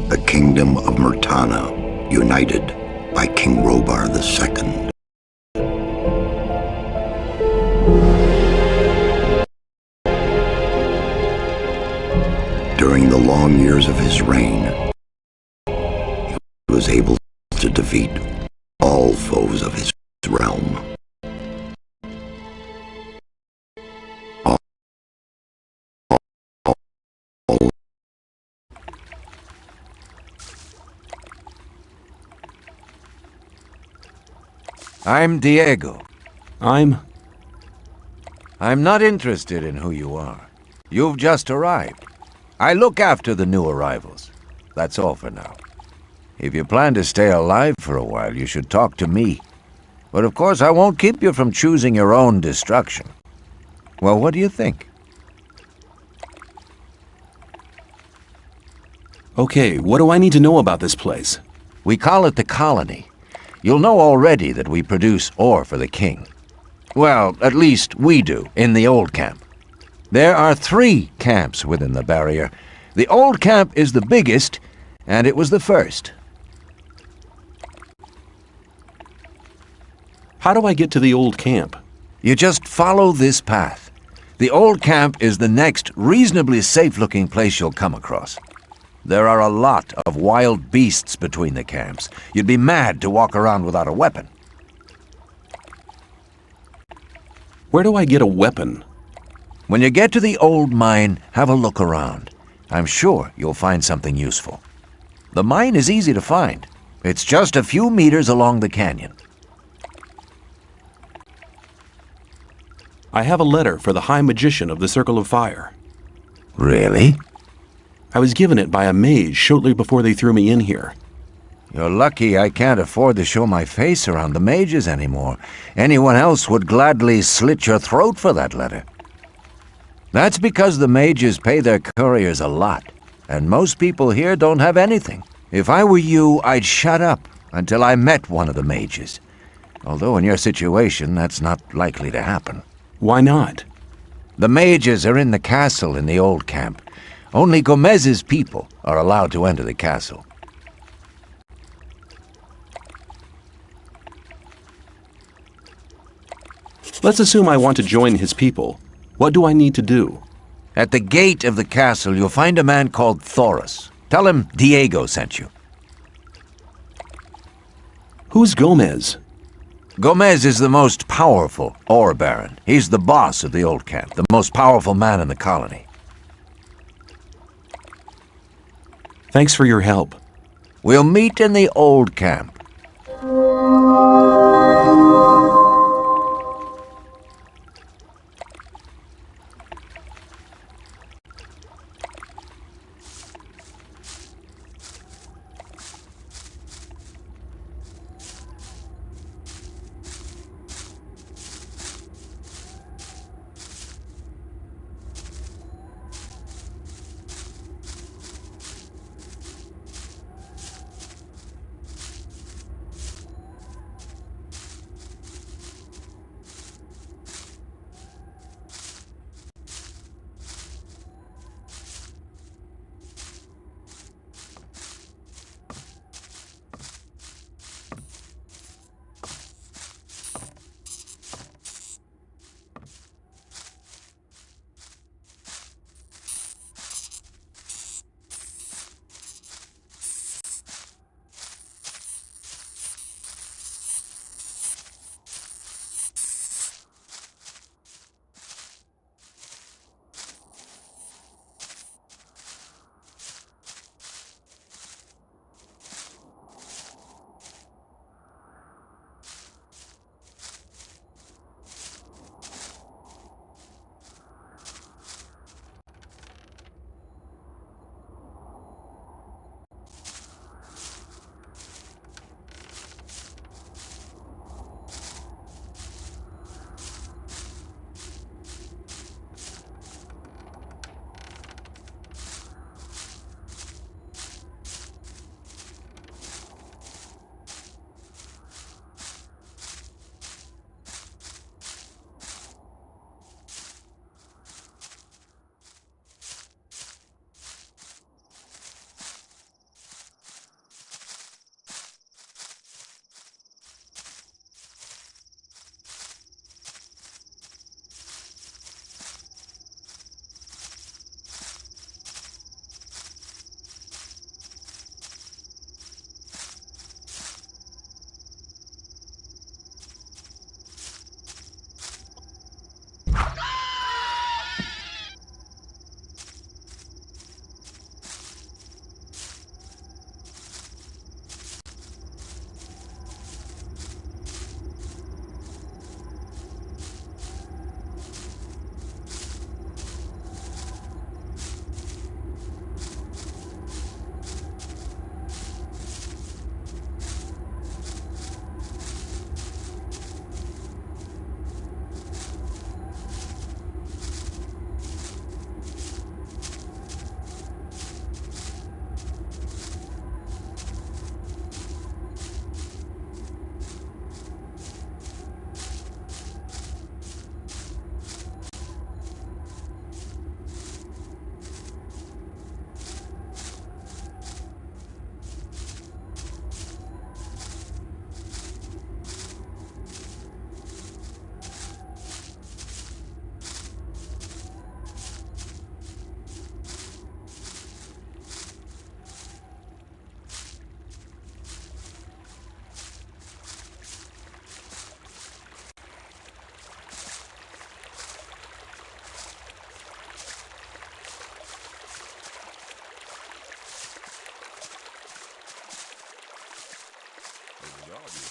The kingdom of Murtana, united by King Robar II. During the long years of his reign, he was able to defeat all foes of his realm. I'm Diego. I'm not interested in who you are. You've just arrived. I look after the new arrivals. That's all for now. If you plan to stay alive for a while, you should talk to me. But of course, I won't keep you from choosing your own destruction. Well, what do you think? Okay, what do I need to know about this place? We call it the Colony. You'll know already that we produce ore for the king. Well, at least we do, in the old camp. There are 3 camps within the barrier. The old camp is the biggest, and it was the first. How do I get to the old camp? You just follow this path. The old camp is the next reasonably safe-looking place you'll come across. There are a lot of wild beasts between the camps. You'd be mad to walk around without a weapon. Where do I get a weapon? When you get to the old mine, have a look around. I'm sure you'll find something useful. The mine is easy to find. It's just a few meters along the canyon. I have a letter for the High Magician of the Circle of Fire. Really? I was given it by a mage shortly before they threw me in here. You're lucky I can't afford to show my face around the mages anymore. Anyone else would gladly slit your throat for that letter. That's because the mages pay their couriers a lot, and most people here don't have anything. If I were you, I'd shut up until I met one of the mages. Although in your situation, that's not likely to happen. Why not? The mages are in the castle in the old camp. Only Gomez's people are allowed to enter the castle. Let's assume I want to join his people. What do I need to do? At the gate of the castle, you'll find a man called Thoris. Tell him Diego sent you. Who's Gomez? Gomez is the most powerful ore baron. He's the boss of the old camp, the most powerful man in the colony. Thanks for your help. We'll meet in the old camp.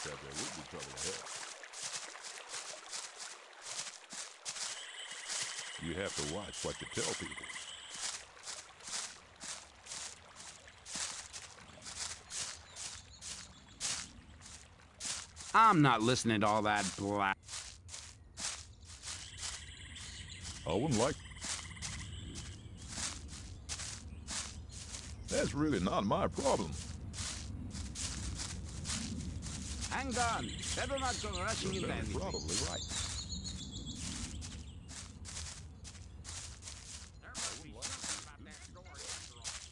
obvious that there would be trouble ahead. You have to watch what you tell people. I'm not listening to all that blah. I wouldn't like... That's really not my problem. Hang on. Better not go rushing into You're anything. probably right. There must be something about that story after all.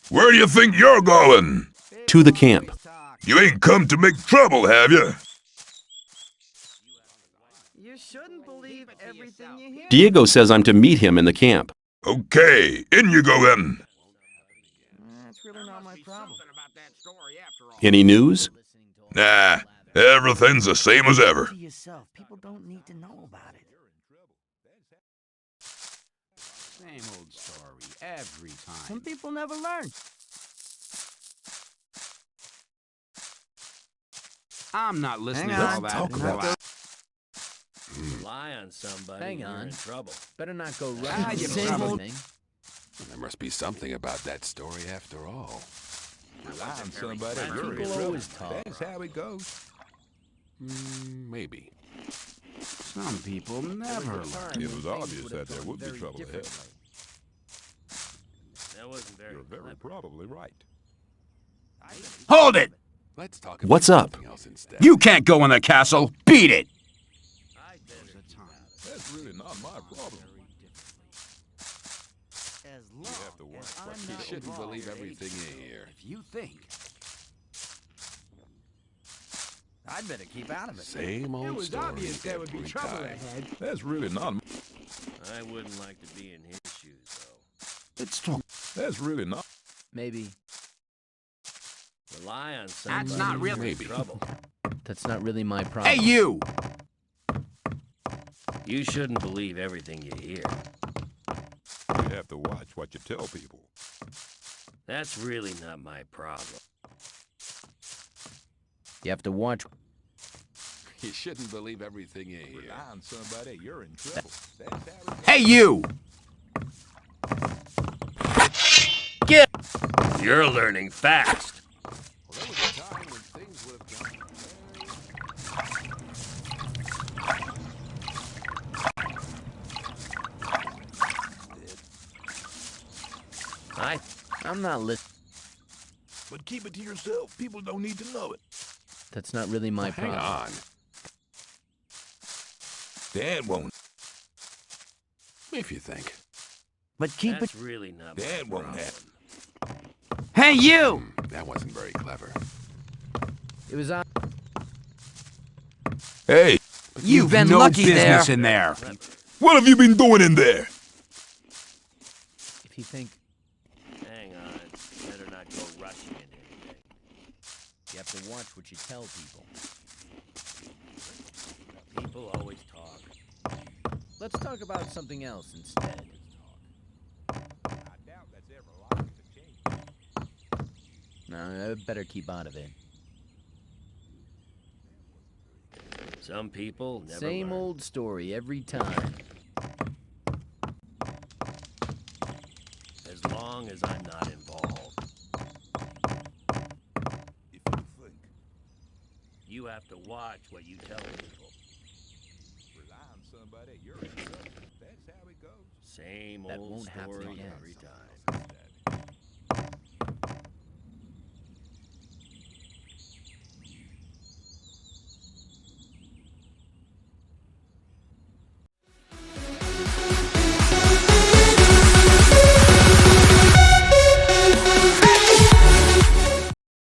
Where do you think you're going? To the camp. You ain't come to make trouble, have you? You shouldn't believe everything you hear. Diego says I'm to meet him in the camp. Okay, in you go then. That's really not my problem. Something about that story after all. Any news? Nah, everything's the same as ever. To yourself, people don't need to know about it. Same old story every Some time. people never learn. I'm not listening Hang to on. all that Talk about blah. Rely on somebody, Hang you're on. in trouble. Better not go Ah, right. you Same probably- old thing. There must be something about that story after all. Rely on somebody, clever. you're in People trouble. always talk. That's how it goes. Maybe. Some people never learn. It was obvious that there would be trouble ahead. That wasn't very You're very clever. probably right. Hold it! Let's talk about What's up? something else instead. You can't go in the castle. Beat it! I did it. That's really not my problem. As long You have to watch as what I'm you You not shouldn't involved. believe everything you hear. If you think. I'd better keep out of it. Same old story every time. That's really not... I wouldn't like to be in his shoes, though. Let's talk. That's really not... Maybe. Rely on somebody. That's not you're really- in trouble. That's not really my problem. Hey, you! You shouldn't believe everything you hear. You have to watch what you tell people. That's really not my problem. You have to watch. You shouldn't believe everything you hear. Rely on somebody, you're in trouble. That's how it goes. Hey, you! You're learning fast. Well, there was a time when things would have gone I'm not listening. But keep it to yourself. People don't need to know it. That's not really my Hang problem. on. Dad won't. If you think. But keep That's really not my Dad won't problem. have. Hey, you! That wasn't very clever. It was on. Hey, You've been no lucky business there. in there. what have you been doing in there? If you think Hang on. Better not go rushing into anything. you have to watch what you tell people. People always talk. Let's talk about something else instead. I doubt that's ever likely to change. I better keep out of it. Some people never Same learn. old story every time. As long as I'm not involved. If you think, You have to watch what you tell people. rely on somebody, you're in trouble. That's how it goes. Same That old won't happen story again. every time.